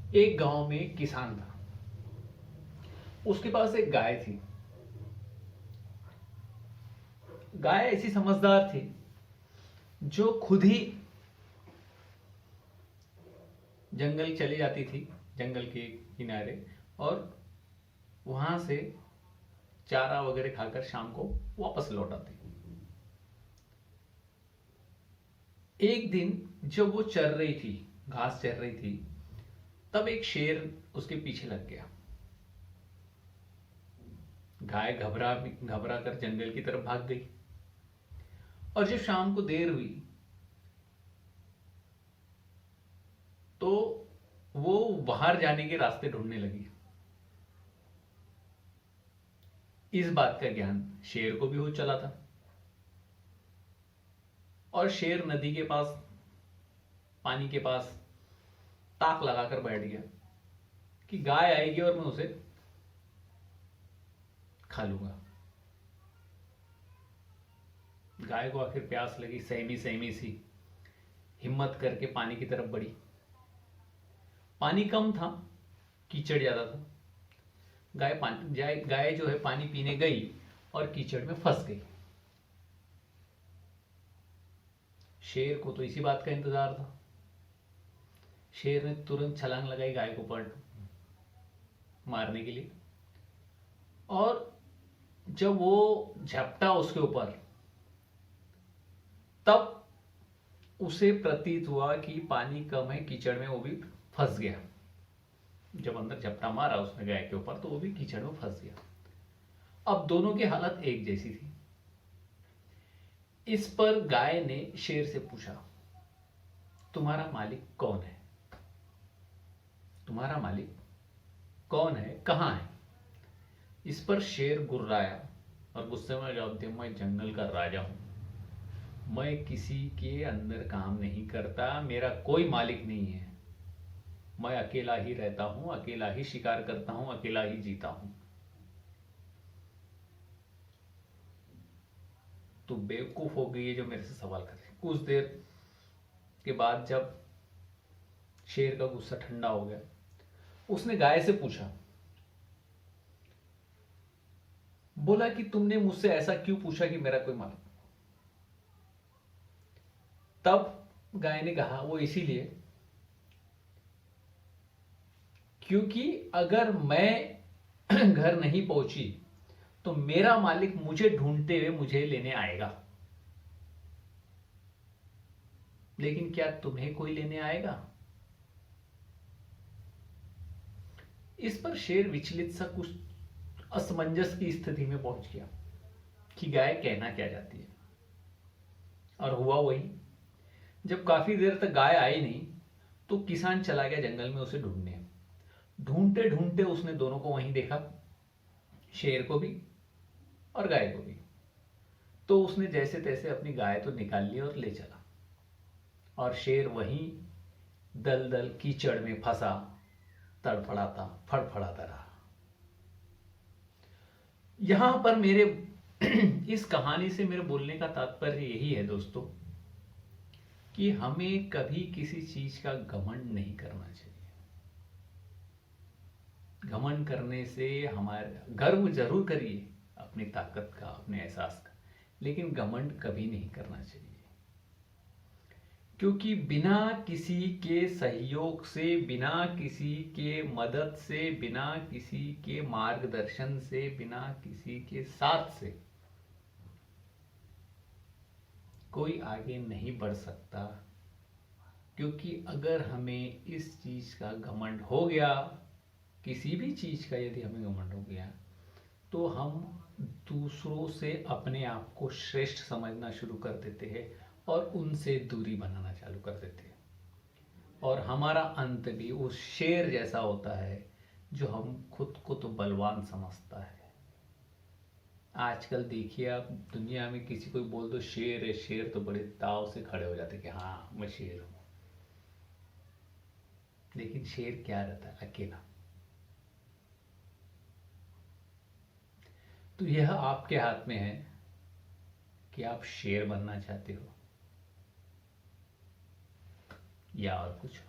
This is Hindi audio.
एक गांव में एक किसान था। उसके पास एक गाय थी। गाय ऐसी समझदार थी जो खुद ही जंगल चली जाती थी, जंगल के किनारे, और वहां से चारा वगैरह खाकर शाम को वापस लौट आती। एक दिन जब वो चर रही थी, घास चर रही थी, तब एक शेर उसके पीछे लग गया। गाय घबरा घबरा कर जंगल की तरफ भाग गई। और जब शाम को देर हुई तो वो बाहर जाने के रास्ते ढूंढने लगी। इस बात का ज्ञान शेर को भी हो चला था, और शेर नदी के पास, पानी के पास ताक लगाकर बैठ गया कि गाय आएगी और मैं उसे खा लूंगा। गाय को आखिर प्यास लगी, सहमी सहमी सी हिम्मत करके पानी की तरफ बढ़ी। पानी कम था, कीचड़ ज्यादा था। गाय जो है पानी पीने गई और कीचड़ में फंस गई। शेर को तो इसी बात का इंतजार था। शेर ने तुरंत छलांग लगाई गाय को पड़ मारने के लिए, और जब वो झपटा उसके ऊपर, तब उसे प्रतीत हुआ कि पानी कम है, कीचड़ में वो भी फंस गया। जब अंदर झपटा मारा उसने गाय के ऊपर, तो वो भी कीचड़ में फंस गया। अब दोनों की हालत एक जैसी थी। इस पर गाय ने शेर से पूछा, तुम्हारा मालिक कौन है? तुम्हारा मालिक कौन है, कहां है? इस पर शेर गुर्राया और गुस्से में जवाब दिया, मैं जंगल का राजा हूं। मैं किसी के अंदर काम नहीं करता, मेरा कोई मालिक नहीं है। मैं अकेला ही रहता हूं, अकेला ही शिकार करता हूं, अकेला ही जीता हूं। तो बेवकूफ हो गई है जो मेरे से सवाल कर रही। कुछ देर के बाद जब शेर का गुस्सा ठंडा हो गया, उसने गाय से पूछा, बोला कि तुमने मुझसे ऐसा क्यों पूछा कि मेरा कोई मालिक? तब गाय ने कहा, वो इसीलिए क्योंकि अगर मैं घर नहीं पहुंची तो मेरा मालिक मुझे ढूंढते हुए मुझे लेने आएगा। लेकिन क्या तुम्हें कोई लेने आएगा? इस पर शेर विचलित सा, कुछ असमंजस की स्थिति में पहुंच गया कि गाय कहना क्या चाहती है। और हुआ वही। जब काफी देर तक गाय आई नहीं, तो किसान चला गया जंगल में उसे ढूंढने। ढूंढते ढूंढते उसने दोनों को वहीं देखा, शेर को भी और गाय को भी। तो उसने जैसे तैसे अपनी गाय तो निकाल ली और ले चला, और शेर वहीं दलदल कीचड़ में फंसा, तड़फड़ाता फड़फड़ाता रहा। यहां पर मेरे इस कहानी से मेरे बोलने का तात्पर्य यही है दोस्तों, कि हमें कभी किसी चीज का घमंड नहीं करना चाहिए। घमंड करने से हमारे गर्व जरूर करिए अपनी ताकत का, अपने एहसास का, लेकिन घमंड कभी नहीं करना चाहिए। क्योंकि बिना किसी के सहयोग से, बिना किसी के मदद से, बिना किसी के मार्गदर्शन से, बिना किसी के साथ से कोई आगे नहीं बढ़ सकता। क्योंकि अगर हमें इस चीज का घमंड हो गया, किसी भी चीज का यदि हमें घमंड हो गया, तो हम दूसरों से अपने आप को श्रेष्ठ समझना शुरू कर देते हैं और उनसे दूरी बनाना चालू कर देते हैं। और हमारा अंत भी उस शेर जैसा होता है जो हम खुद को तो बलवान समझता है। आजकल देखिए आप, दुनिया में किसी को बोल दो शेर है, शेर तो बड़े ताव से खड़े हो जाते कि हाँ मैं शेर हूं। लेकिन शेर क्या रहता है? अकेला। तो यह आपके हाथ में है कि आप शेर बनना चाहते हो या और कुछ।